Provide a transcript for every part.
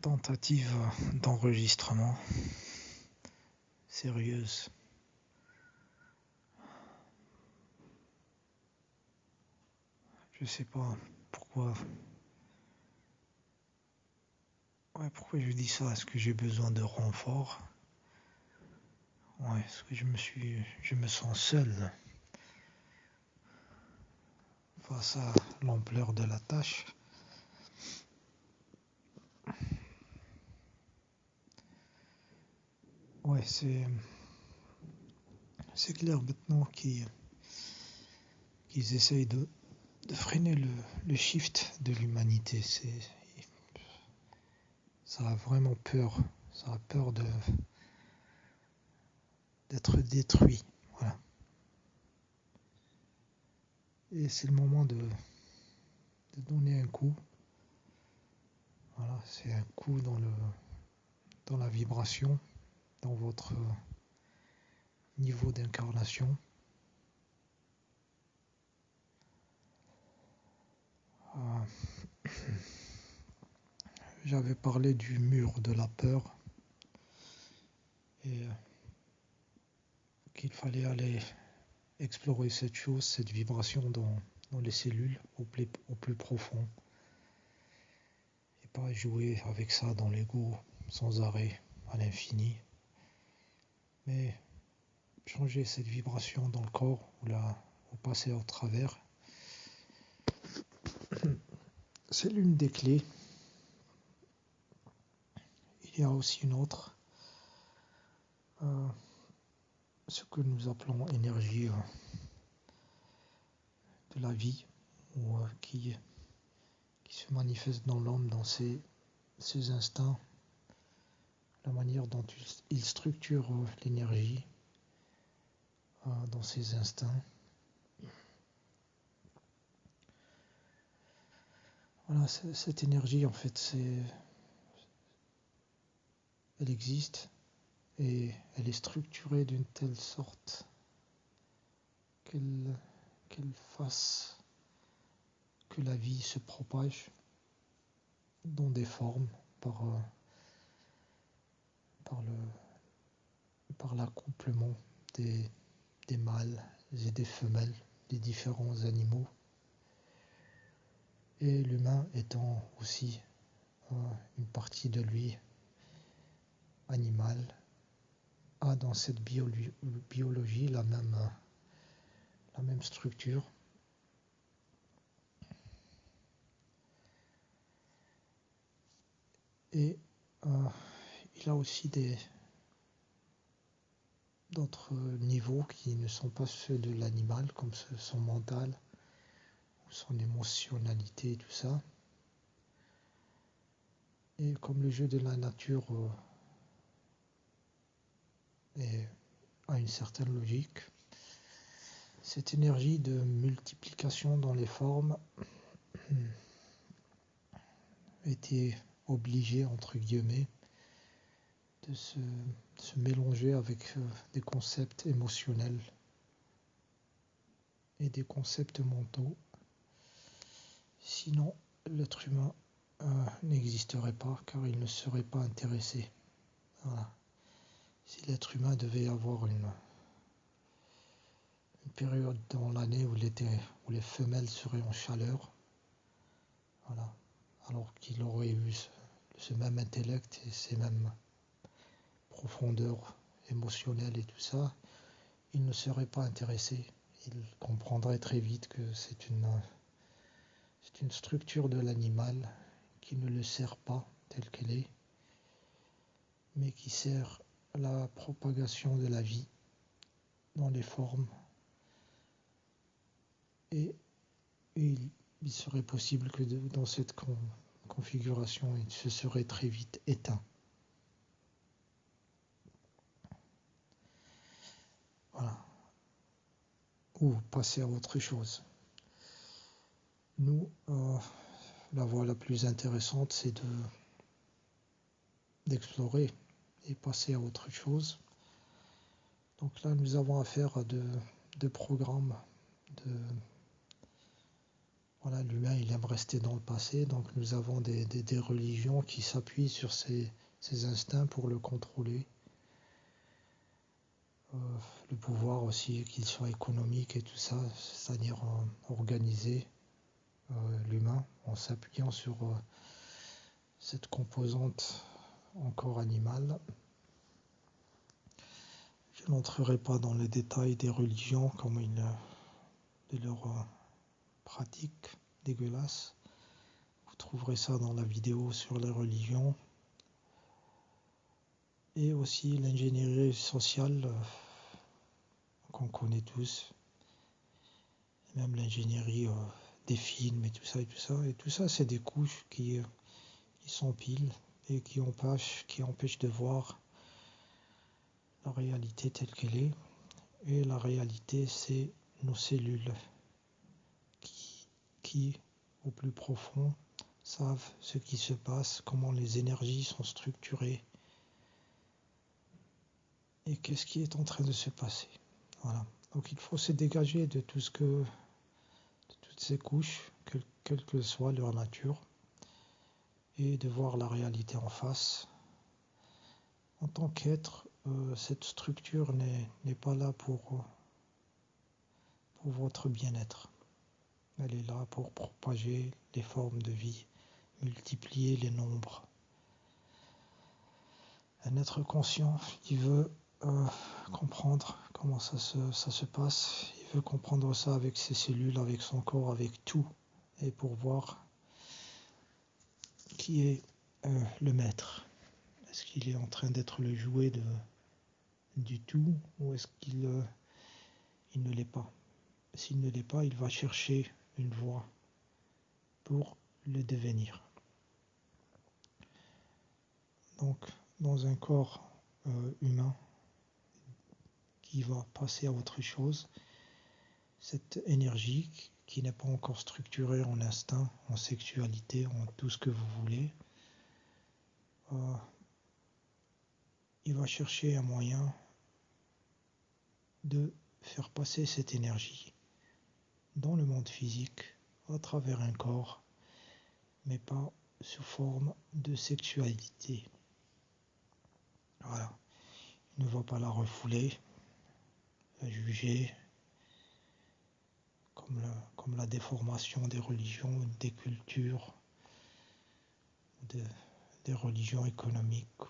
tentative d'enregistrement sérieuse. Je sais pas pourquoi. Pourquoi je dis ça? Est-ce que j'ai besoin de renfort? Est-ce que je me sens seul face à l'ampleur de la tâche? C'est clair maintenant qu'ils essayent de freiner le shift de l'humanité. Ça a vraiment peur. Ça a peur d'être détruit. Voilà. Et c'est le moment de donner un coup. Voilà, c'est un coup dans la vibration, dans votre niveau d'incarnation. J'avais parlé du mur de la peur et qu'il fallait aller explorer cette chose, cette vibration dans les cellules au plus profond et pas jouer avec ça dans l'ego sans arrêt à l'infini, mais changer cette vibration dans le corps ou passer au travers. C'est l'une des clés. Il y a aussi une autre, ce que nous appelons énergie de la vie, ou qui se manifeste dans l'homme, dans ses instincts, la manière dont il structure l'énergie dans ses instincts. Voilà, cette énergie, en fait, elle existe et elle est structurée d'une telle sorte qu'elle fasse que la vie se propage dans des formes par l'accouplement des mâles et des femelles des différents animaux, et l'humain étant aussi une partie de lui animale, a dans cette biologie la même structure. Et il a aussi d'autres niveaux qui ne sont pas ceux de l'animal, comme son mental ou son émotionnalité et tout ça. Et comme le jeu de la nature a une certaine logique, cette énergie de multiplication dans les formes était obligée, entre guillemets, de se mélanger avec des concepts émotionnels et des concepts mentaux. Sinon, l'être humain n'existerait pas, car il ne serait pas intéressé. Voilà. Si l'être humain devait avoir une période dans l'année où les femelles seraient en chaleur, voilà, alors qu'il aurait eu ce même intellect et ces mêmes profondeurs émotionnelles et tout ça, il ne serait pas intéressé. Il comprendrait très vite que c'est une structure de l'animal qui ne le sert pas telle qu'elle est, mais qui sert à la propagation de la vie dans les formes. Et il serait possible que dans cette configuration, il se serait très vite éteint. Voilà. Ou passer à autre chose. Nous, la voie la plus intéressante, c'est d'explorer et passer à autre chose. Donc là, nous avons affaire à deux programmes voilà, l'humain il aime rester dans le passé, donc nous avons des religions qui s'appuient sur ces instincts pour le contrôler. Le pouvoir aussi, qu'il soit économique et tout ça, c'est-à-dire organiser l'humain en s'appuyant sur cette composante encore animale. Je n'entrerai pas dans les détails des religions, comme de leurs pratiques dégueulasses. Vous trouverez ça dans la vidéo sur les religions. Et aussi l'ingénierie sociale qu'on connaît tous. Et même l'ingénierie des films et tout ça et tout ça. Et tout ça, c'est des couches qui s'empilent et qui empêchent de voir la réalité telle qu'elle est. Et la réalité, c'est nos cellules qui, au plus profond, savent ce qui se passe, comment les énergies sont structurées et qu'est-ce qui est en train de se passer. Voilà. Donc il faut se dégager de toutes ces couches, quelle que soit leur nature, et de voir la réalité en face. En tant qu'être, cette structure n'est pas là pour votre bien-être. Elle est là pour propager les formes de vie, multiplier les nombres. Un être conscient qui veut comprendre comment ça se passe, il veut comprendre ça avec ses cellules, avec son corps, avec tout, et pour voir qui est le maître. Est-ce qu'il est en train d'être le jouet du tout, ou est-ce qu'il ne l'est pas? S'il ne l'est pas, il va chercher une voie pour le devenir. Donc, dans un corps humain qui va passer à autre chose, cette énergie qui n'est pas encore structurée en instinct, en sexualité, en tout ce que vous voulez, il va chercher un moyen de faire passer cette énergie dans le monde physique à travers un corps, mais pas sous forme de sexualité. Voilà. Il ne va pas la refouler, la juger, comme la déformation des religions, des cultures, des religions économiques,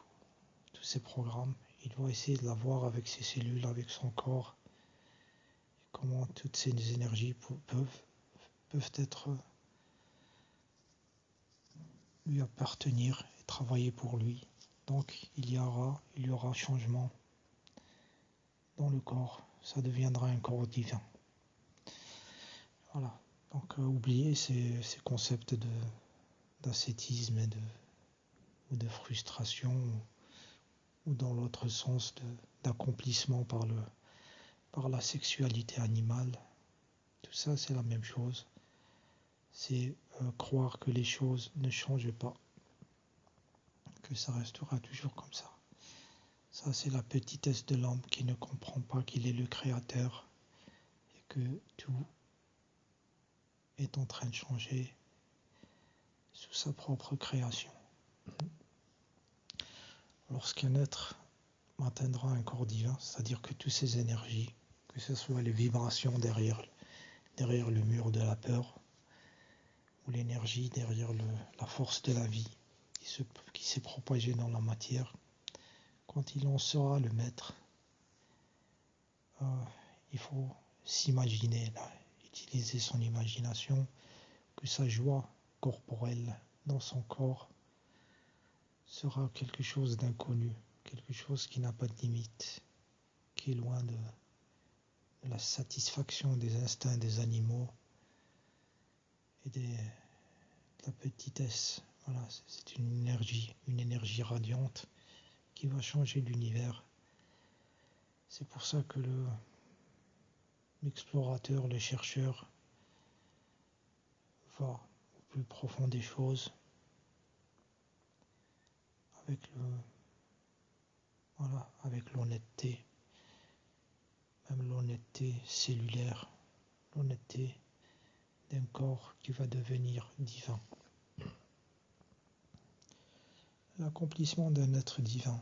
tous ces programmes. Il va essayer de la voir avec ses cellules, avec son corps, et comment toutes ces énergies peuvent être lui appartenir et travailler pour lui. Donc il y aura changement dans le corps, ça deviendra un corps divin. Voilà. Donc oubliez ces concepts d'ascétisme ou de frustration, ou dans l'autre sens d'accomplissement par la sexualité animale. Tout ça, c'est la même chose. C'est croire que les choses ne changent pas, que ça restera toujours comme ça. Ça, c'est la petitesse de l'homme qui ne comprend pas qu'il est le créateur et que tout est en train de changer sous sa propre création. Lorsqu'un être atteindra un corps divin, c'est-à-dire que toutes ces énergies, que ce soit les vibrations derrière le mur de la peur, ou l'énergie derrière la force de la vie qui s'est propagée dans la matière, quand il en sera le maître, il faut s'imaginer, utiliser son imagination, que sa joie corporelle dans son corps sera quelque chose d'inconnu, quelque chose qui n'a pas de limite, qui est loin de la satisfaction des instincts des animaux et de la petitesse. Voilà, c'est une énergie radiante qui va changer l'univers. C'est pour ça que l'explorateur, le chercheur va au plus profond des choses avec l'honnêteté, même l'honnêteté cellulaire, l'honnêteté d'un corps qui va devenir divin. L'accomplissement d'un être divin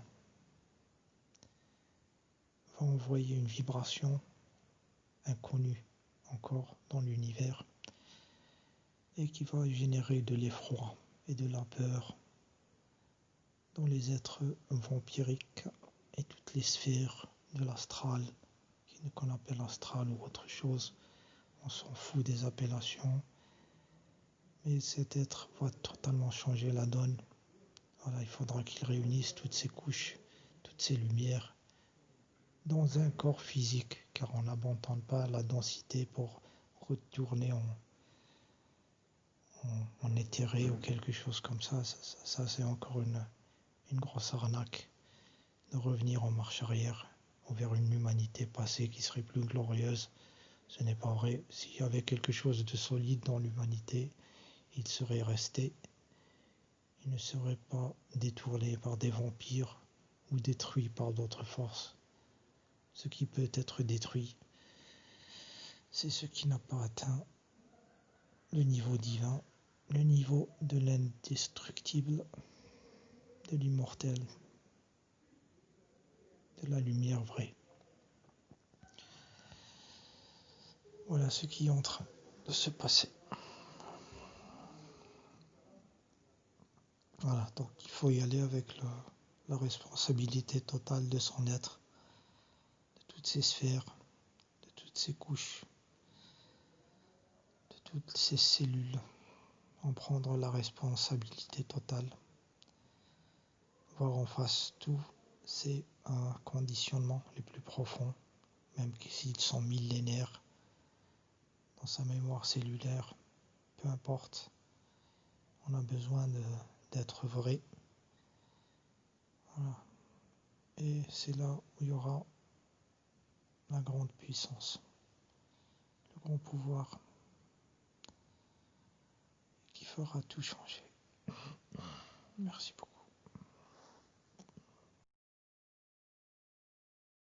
va envoyer une vibration inconnue encore dans l'univers et qui va générer de l'effroi et de la peur dans les êtres vampiriques et toutes les sphères de l'astral, qu'on appelle astral ou autre chose. On s'en fout des appellations, mais cet être va totalement changer la donne. Voilà, il faudra qu'il réunisse toutes ces couches, toutes ces lumières dans un corps physique, car on n'abandonne pas la densité pour retourner en éthéré ou quelque chose comme ça. Ça c'est encore une grosse arnaque de revenir en marche arrière vers une humanité passée qui serait plus glorieuse. Ce n'est pas vrai. S'il y avait quelque chose de solide dans l'humanité, il serait resté. Il ne serait pas détourné par des vampires ou détruit par d'autres forces. Ce qui peut être détruit, c'est ce qui n'a pas atteint le niveau divin, le niveau de l'indestructible, de l'immortel, de la lumière vraie. Voilà ce qui est en train de se passer. Voilà, donc il faut y aller avec la responsabilité totale de son être, de toutes ses sphères, de toutes ses couches, de toutes ses cellules, en prendre la responsabilité totale, voir en face tous ces conditionnements les plus profonds, même s'ils sont millénaires, dans sa mémoire cellulaire, peu importe, on a besoin d'être vrai. Voilà. Et c'est là où il y aura la grande puissance, le grand pouvoir qui fera tout changer. Merci beaucoup.